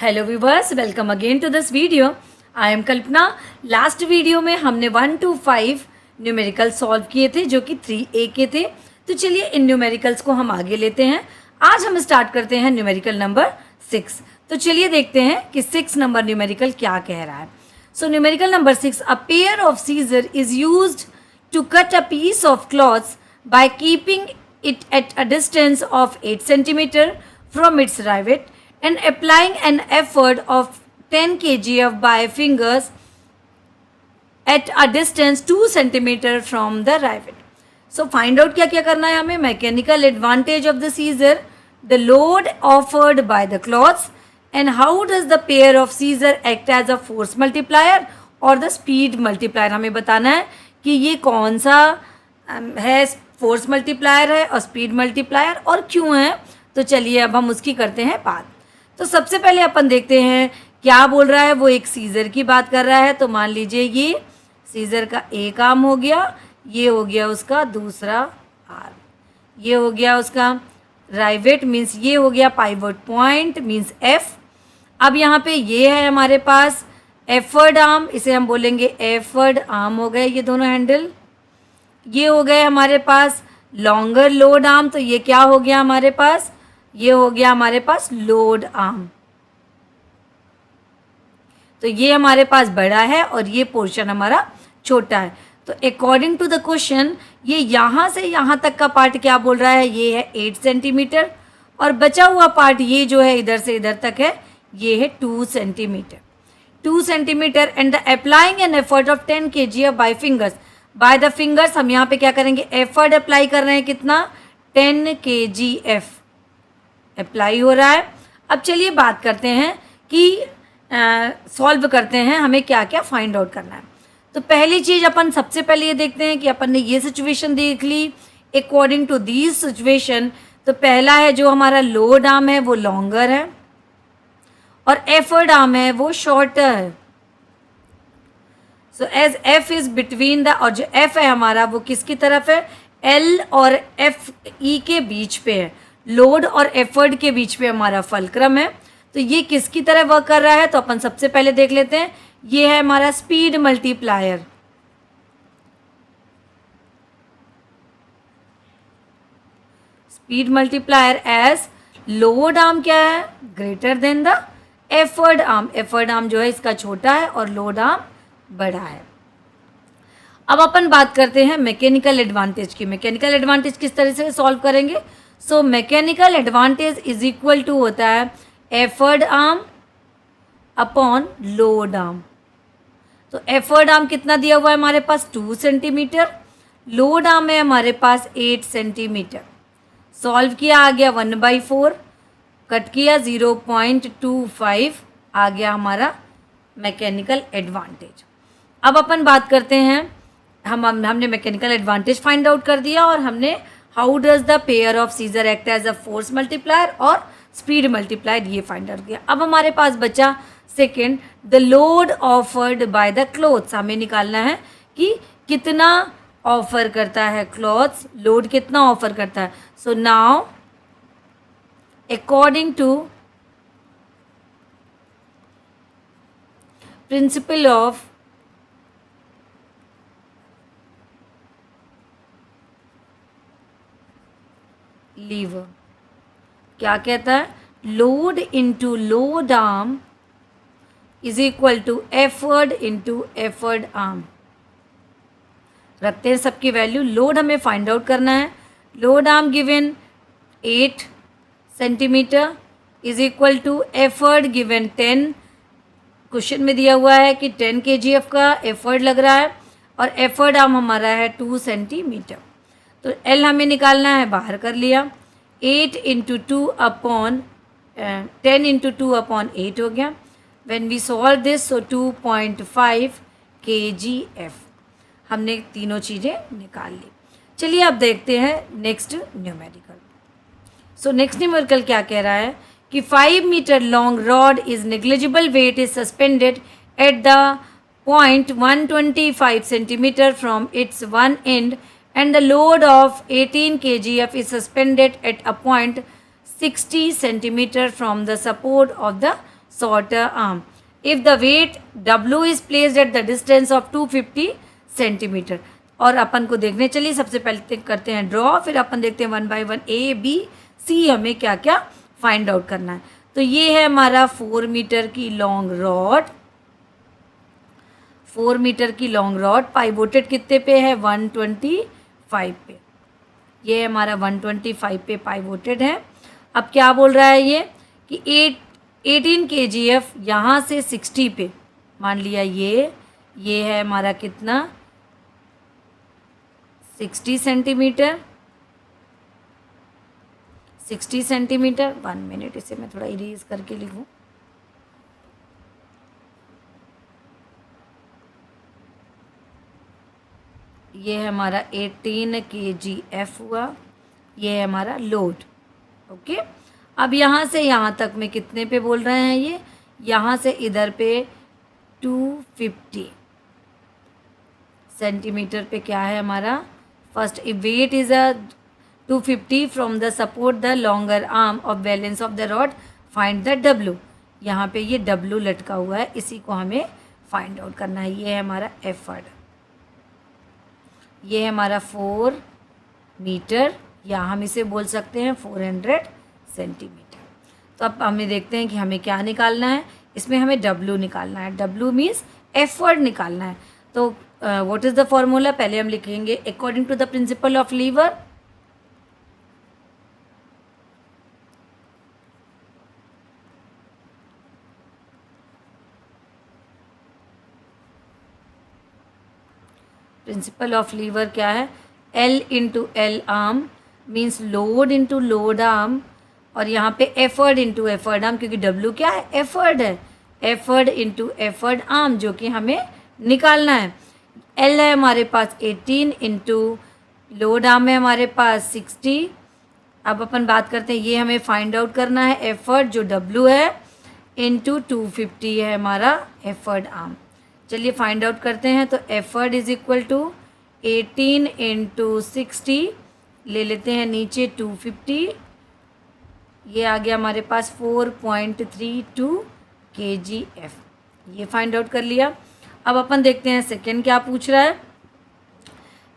Hello viewers, welcome again to this video. I am Kalpana. Last video में हमने 1 to 5 numerical solve किए थे जो कि 3A के थे। तो चलिए इन न्यूमेरिकल्स को हम आगे लेते हैं। आज हम स्टार्ट करते हैं न्यूमेरिकल नंबर 6। तो चलिए देखते हैं कि 6 नंबर न्यूमेरिकल क्या कह रहा है। So numerical number 6, a pair of scissor is used to cut a piece of cloths by keeping it at a distance of 8 centimeter from its rivet and applying an effort of 10 kgf by fingers at a distance 2 centimeter from the rivet. So find out क्या क्या करना है हमें। Mechanical advantage of the scissor, the load offered by the cloths, and how does the pair of scissor act as a force multiplier or the speed multiplier। हमें बताना है कि ये कौन सा है, फोर्स मल्टीप्लायर है और स्पीड मल्टीप्लायर, और क्यों है। तो चलिए अब हम उसकी करते हैं बात। तो सबसे पहले अपन देखते हैं क्या बोल रहा है। वो एक सीज़र की बात कर रहा है। तो मान लीजिए ये सीज़र का एक आर्म हो गया, ये हो गया उसका दूसरा आर्म, ये हो गया उसका राइवेट मीन्स ये हो गया पाइवट पॉइंट मीन्स एफ। अब यहाँ पे ये है हमारे पास एफर्ड आर्म, इसे हम बोलेंगे एफर्ड आर्म हो गए ये दोनों हैंडल। ये हो गए हमारे पास लॉन्गर लोड आर्म, तो ये क्या हो गया हमारे पास, ये हो गया हमारे पास लोड आर्म। तो ये हमारे पास बड़ा है और ये पोर्शन हमारा छोटा है। तो अकॉर्डिंग टू द क्वेश्चन ये यहाँ से यहाँ तक का पार्ट क्या बोल रहा है, ये है 8 सेंटीमीटर, और बचा हुआ पार्ट ये जो है इधर से इधर तक है, ये है 2 centimetre. 2 centimetre and the applying an effort of 10 kg by fingers. By the fingers हम यहाँ पे क्या करेंगे, एफर्ट अप्लाई कर रहे हैं, कितना 10 kgf अप्लाई हो रहा है। अब चलिए बात करते हैं कि सॉल्व करते हैं हमें क्या क्या फाइंड आउट करना है। तो पहली चीज़ अपन सबसे पहले ये देखते हैं कि अपन ने ये सिचुएशन देख ली। अकॉर्डिंग टू दिस सिचुएशन तो पहला है जो हमारा लोड आर्म है वो लॉन्गर है और एफर्ट आर्म है वो शॉर्टर है। So as F is between the, और जो एफ है हमारा वो किसकी तरफ है, एल और एफ ई के बीच पे है, लोड और एफर्ट के बीच पे हमारा फलक्रम है। तो ये किसकी तरह वर्क कर रहा है, तो अपन सबसे पहले देख लेते हैं। ये है हमारा speed multiplier. Speed multiplier as load arm क्या है, greater than the effort arm. Effort arm जो है इसका छोटा है और लोड आर्म बड़ा है। अब अपन बात करते हैं मैकेनिकल एडवांटेज की। मैकेनिकल एडवांटेज किस तरह से सॉल्व करेंगे। So mechanical advantage is equal to होता है effort arm upon load arm. तो एफर्ट आर्म कितना दिया हुआ है हमारे पास 2 सेंटीमीटर, लोड आर्म है हमारे पास 8 सेंटीमीटर। सॉल्व किया आ गया 1/4, कट किया 0.25 आ गया हमारा मैकेनिकल एडवांटेज। अब अपन बात करते हैं, हमने मैकेनिकल एडवांटेज फाइंड आउट कर दिया और हमने how does the pair of scissor act as a force multiplier और स्पीड मल्टीप्लायर ये फाइंड आउट किया। अब हमारे पास बचा second, the load offered by the cloths. हमें निकालना है कि कितना ऑफर करता है क्लॉथ्स, लोड कितना ऑफर करता है। So now according to principle of lever क्या कहता है, load into load arm is equal to effort into effort arm. रखते हैं सबकी वैल्यू। लोड हमें फाइंड आउट करना है। Load arm given 8 centimetre is equal to effort given 10। Question में दिया हुआ है कि 10 kgf का एफर्ट लग रहा है और एफर्ट आर्म हमारा है 2 सेंटीमीटर। तो एल हमें निकालना है, बाहर कर लिया। 8 × 2 अपॉन 10 × 2 अपॉन 8 हो गया। When we solve this so 2.5 kgf हमने तीनों चीज़ें निकाल ली। चलिए अब देखते हैं next numerical. So next numerical क्या कह रहा है कि 5 metre long rod is negligible weight is suspended at the point 125 centimetre from its one end and the load of 18 kgf is suspended at a point 60 centimeter from the support of the shorter arm if the weight W is placed at the distance of 250 centimetre. और अपन को देखने चलिए, सबसे पहले करते हैं draw, फिर अपन देखते हैं 1 बाय 1 A B C हमें क्या क्या फाइंड आउट करना है। तो ये है हमारा 4 मीटर की लॉन्ग रॉड, 4 मीटर की लॉन्ग रॉड पाइवोटेड कितने पे है 125 पे, ये हमारा 125 पे पाइवोटेड है। अब क्या बोल रहा है ये कि 18 kgf यहाँ से 60 पे, मान लिया ये है हमारा कितना 60 सेंटीमीटर, 60 सेंटीमीटर। 1 मिनट, इसे मैं थोड़ा इरेज करके लिखूँ। ये है हमारा 18 kgf हुआ, ये है हमारा लोड। ओके, अब यहाँ से यहाँ तक में कितने पे बोल रहे हैं ये, यहाँ से इधर पे 250 सेंटीमीटर पे क्या है हमारा, first weight is a 250 from the support the longer arm of balance of the rod, find the W। यहाँ पे ये W लटका हुआ है, इसी को हमें फाइंड आउट करना है। ये है हमारा एफर्ट, ये है हमारा 4 मीटर, या हम इसे बोल सकते हैं 400 सेंटीमीटर। तो अब हमें देखते हैं कि हमें क्या निकालना है, इसमें हमें W निकालना है। W मीन्स एफर्ट निकालना है। तो व्हाट इज़ द फॉर्मूला, पहले हम लिखेंगे according to the principle of lever. Principle of lever क्या है, L into L arm means load into load arm, और यहाँ पे एफर्ट इंटू एफर्ट आर्म, क्योंकि W क्या है, एफर्ट है, एफर्ट इंटू एफर्ट आर्म जो कि हमें निकालना है। L है हमारे पास 18 इंटू लोड आर्म है हमारे पास 60। अब अपन बात करते हैं, ये हमें फाइंड आउट करना है एफर्ट जो W है इंटू 250 है हमारा एफर्ट आर्म। चलिए फाइंड आउट करते हैं। तो effort is equal to 18 into 60, ले लेते हैं नीचे 250, ये आ गया हमारे पास 4.32 kgf, ये फाइंड आउट कर लिया। अब अपन देखते हैं सेकेंड क्या पूछ रहा है,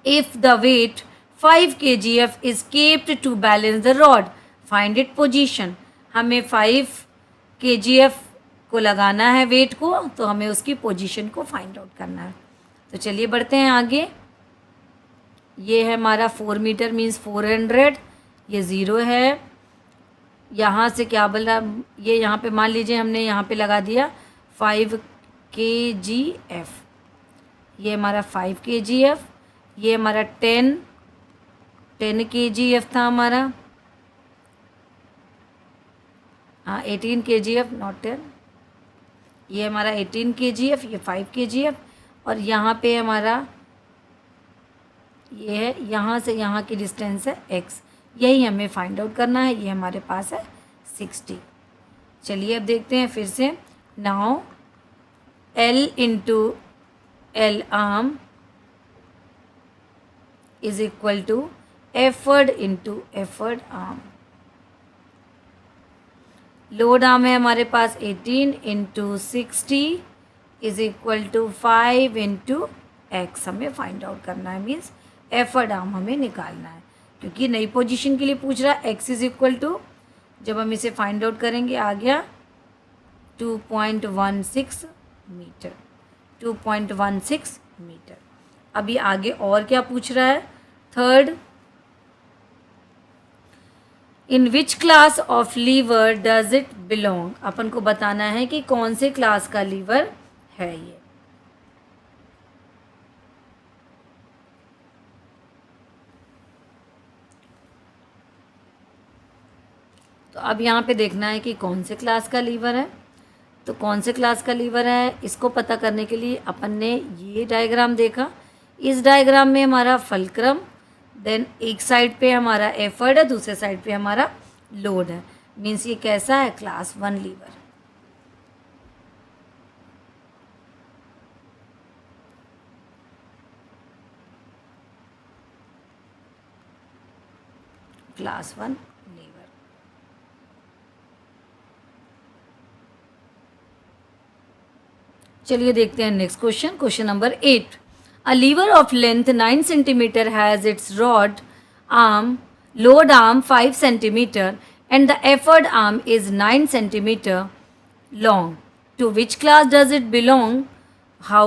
if the weight 5 kgf is kept to balance the rod, find it position. हमें 5 kgf को लगाना है वेट को, तो हमें उसकी पोजीशन को फाइंड आउट करना है। तो चलिए बढ़ते हैं आगे। ये है हमारा 4 मीटर मीन्स 400, ये 0 है, यहाँ से क्या बोला, ये यहाँ पे मान लीजिए हमने यहाँ पे लगा दिया 5 kgf, ये हमारा 5 kgf, ये हमारा 10 kgf था हमारा, हाँ 18 kgf नॉट 10, ये हमारा 18 kgf, ये 5 kgf, और यहाँ पे हमारा ये है, यहाँ से यहाँ की डिस्टेंस है x, यही हमें फाइंड आउट करना है। ये हमारे पास है 60। चलिए अब देखते हैं फिर से। Now L into L arm is equal to effort into effort arm. Load arm है हमारे पास 18 into 60 is equal to 5 into x, हमें फाइंड आउट करना है, मीन्स एफर्ट आर्म हमें निकालना है, क्योंकि नई पोजीशन के लिए पूछ रहा है। एक्स इज इक्वल टू, जब हम इसे फाइंड आउट करेंगे आ गया 2.16 मीटर, 2.16 मीटर। अभी आगे और क्या पूछ रहा है, third, in which class of lever does it belong, अपन को बताना है कि कौन से क्लास का लीवर है ये। तो अब यहाँ पे देखना है कि कौन से क्लास का लीवर है। तो कौन से क्लास का लीवर है, इसको पता करने के लिए अपन ने ये डायग्राम देखा। इस डायग्राम में हमारा फल्क्रम, देन एक साइड पे हमारा एफर्ट है, दूसरे साइड पे हमारा लोड है, मीन्स ये कैसा है, क्लास 1 लीवर। Class 1 liver. चलिए देखते हैं next question, question number 8। A lever of length 9 centimetre has its rod arm load arm 5 centimetre and the effort arm is 9 centimeter long. To which class does it belong? How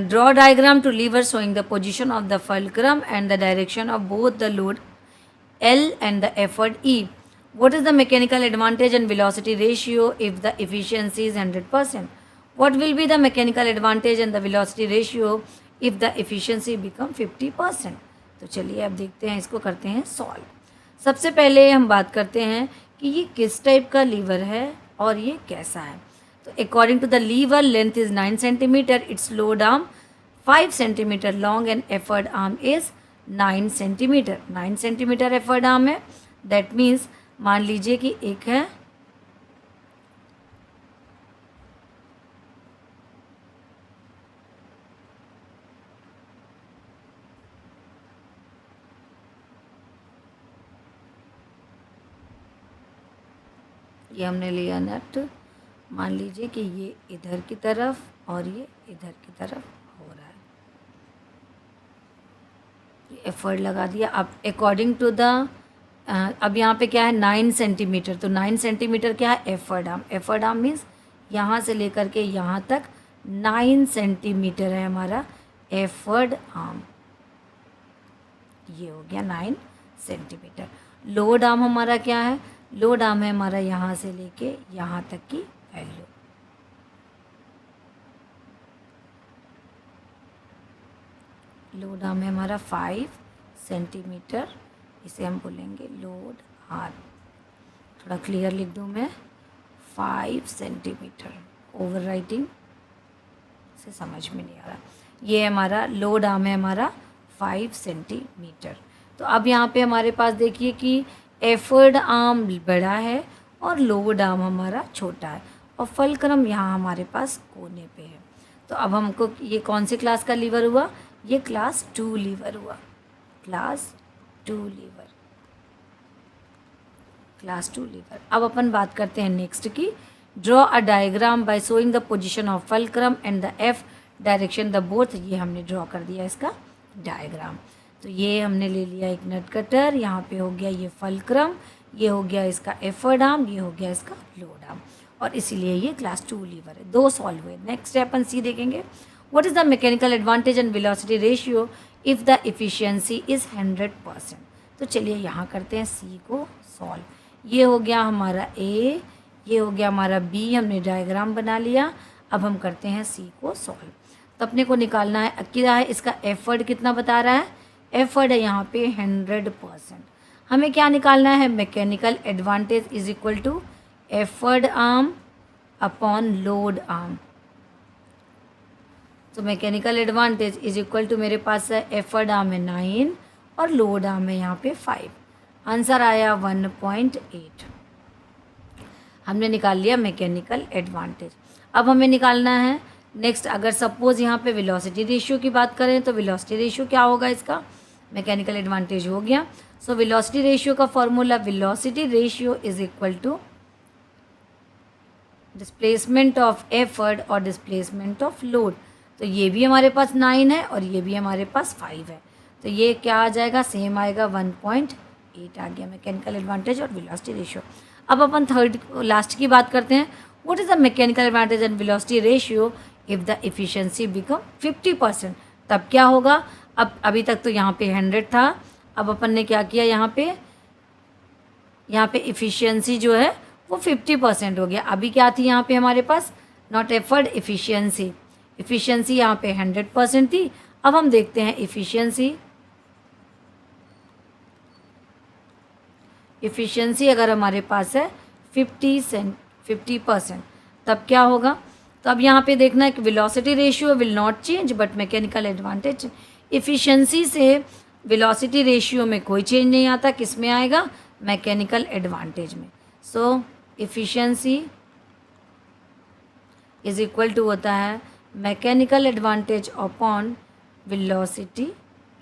draw diagram to lever showing the position of the fulcrum and the direction of both the load L and the effort E. What is the mechanical advantage and velocity ratio if the efficiency is 100%? What will be the mechanical advantage and the velocity ratio if the efficiency become 50%? तो चलिए अब देखते हैं, इसको करते हैं solve. सबसे पहले हम बात करते हैं कि ये किस टाइप का लीवर है और ये कैसा है। तो according to the lever length is 9 centimetre, its load arm 5 centimetre long and effort arm is 9 centimetre. 9 centimetre effort arm है, दैट मीन्स मान लीजिए कि एक है ये हमने लिया नट, मान लीजिए कि ये इधर की तरफ और ये इधर की तरफ हो रहा है, एफर्ट लगा दिया। अब अकॉर्डिंग टू द अब यहाँ पे क्या है 9 सेंटीमीटर, तो 9 सेंटीमीटर क्या है effort arm. Effort arm means यहाँ से लेकर के यहाँ तक 9 सेंटीमीटर है हमारा एफर्ट आर्म, ये हो गया 9 सेंटीमीटर। लोड आर्म हमारा क्या है, लोड आर्म है हमारा यहाँ से लेके यहाँ तक की वैल्यू। लोड आर्म है हमारा 5 सेंटीमीटर, इसे हम बोलेंगे लोड आर्म। थोड़ा क्लियर लिख दूँ मैं, 5 सेंटीमीटर, ओवर राइटिंग से समझ में नहीं आ रहा। ये हमारा लोड आर्म है हमारा 5 सेंटीमीटर। तो अब यहाँ पे हमारे पास देखिए कि एफर्ट आर्म बड़ा है और लोड आर्म हमारा छोटा है और फलक्रम यहाँ हमारे पास कोने पे है। तो अब हमको ये कौन से क्लास का लीवर हुआ, ये क्लास 2 लीवर हुआ, क्लास 2 लीवर, क्लास 2 लीवर। अब अपन बात करते हैं नेक्स्ट की, draw a diagram by showing the position of fulcrum and the F direction the both. ये हमने ड्रॉ कर दिया इसका डायग्राम। तो ये हमने ले लिया एक नट कटर, यहाँ पे हो गया ये फलक्रम, ये हो गया इसका एफर्ट आर्म, ये हो गया इसका लोड आर्म, और इसीलिए ये क्लास 2 लीवर है। 2 सॉल्व हुए। नेक्स्ट अपन सी देखेंगे, what is the mechanical advantage and velocity ratio if the efficiency is 100%। तो चलिए यहाँ करते हैं सी को सॉल्व। ये हो गया हमारा ए, ये हो गया हमारा बी, हमने डायग्राम बना लिया। अब हम करते हैं सी को सॉल्व। तो अपने को निकालना है क्या है, इसका एफर्ट कितना बता रहा है, एफर्ट है यहाँ पे 100%। हमें क्या निकालना है, mechanical advantage is equal to effort arm upon load arm. तो mechanical advantage is equal to मेरे पास है एफर्ट आर्म है 9 और लोड आर्म है यहाँ पे 5। आंसर आया 1.8। हमने निकाल लिया मैकेनिकल एडवांटेज। अब हमें निकालना है नेक्स्ट, अगर सपोज यहाँ पे वेलोसिटी रेशियो की बात करें तो वेलोसिटी रेशियो क्या होगा इसका, मैकेनिकल एडवांटेज हो गया। सो वेलोसिटी रेशियो का फॉर्मूला, velocity ratio is equal to displacement of effort और डिस्प्लेसमेंट ऑफ लोड। तो ये भी हमारे पास 9 है और ये भी हमारे पास 5 है, तो ये क्या आ जाएगा, सेम आएगा, 1.8 आ गया मैकेनिकल एडवांटेज और वेलोसिटी रेशियो। अब अपन थर्ड लास्ट की बात करते हैं, what is the mechanical advantage and velocity ratio if the efficiency become 50%। तब क्या होगा, अब अभी तक तो यहाँ पे 100 था, अब अपन ने क्या किया, यहाँ पे एफिशिएंसी जो है वो 50% हो गया। अभी क्या थी यहाँ पे हमारे पास, नॉट एफर्ट, एफिशिएंसी। एफिशिएंसी यहाँ पे 100% थी। अब हम देखते हैं एफिशिएंसी अगर हमारे पास है 50%, तब क्या होगा। तो अब यहाँ पे देखना है कि velocity ratio will not change but mechanical advantage. Efficiency से वेलोसिटी रेशियो में कोई चेंज नहीं आता, किस में आएगा, मैकेनिकल एडवांटेज में। सो एफिशिएंसी इज इक्वल टू होता है mechanical advantage upon velocity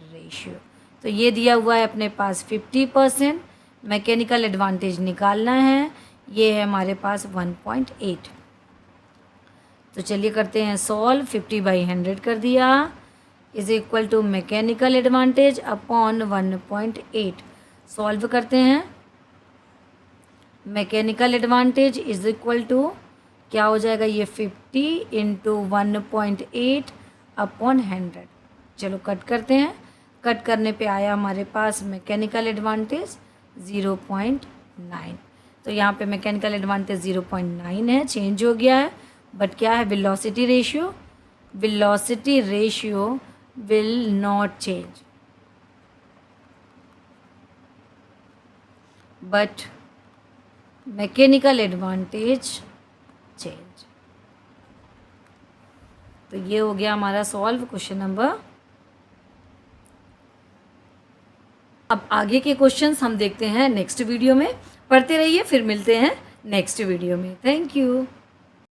ratio. तो ये दिया हुआ है अपने पास 50%, मैकेनिकल एडवांटेज निकालना है, ये है हमारे पास 1.8। तो चलिए करते हैं सॉल्व। 50/100 कर दिया is equal to mechanical advantage upon 1.8। Solve करते हैं। Mechanical advantage is equal to क्या हो जाएगा ये 50 इंटू 1.8 अपॉन 100। चलो कट करते हैं। कट करने पे आया हमारे पास मैकेनिकल एडवांटेज 0.9। तो यहाँ पे मैकेनिकल एडवांटेज 0.9 है, चेंज हो गया है। बट क्या है velocity ratio? Velocity ratio will not change, but mechanical advantage change. तो ये हो गया हमारा सॉल्व क्वेश्चन नंबर। अब आगे के क्वेश्चंस हम देखते हैं नेक्स्ट वीडियो में। पढ़ते रहिए, फिर मिलते हैं नेक्स्ट वीडियो में। Thank you.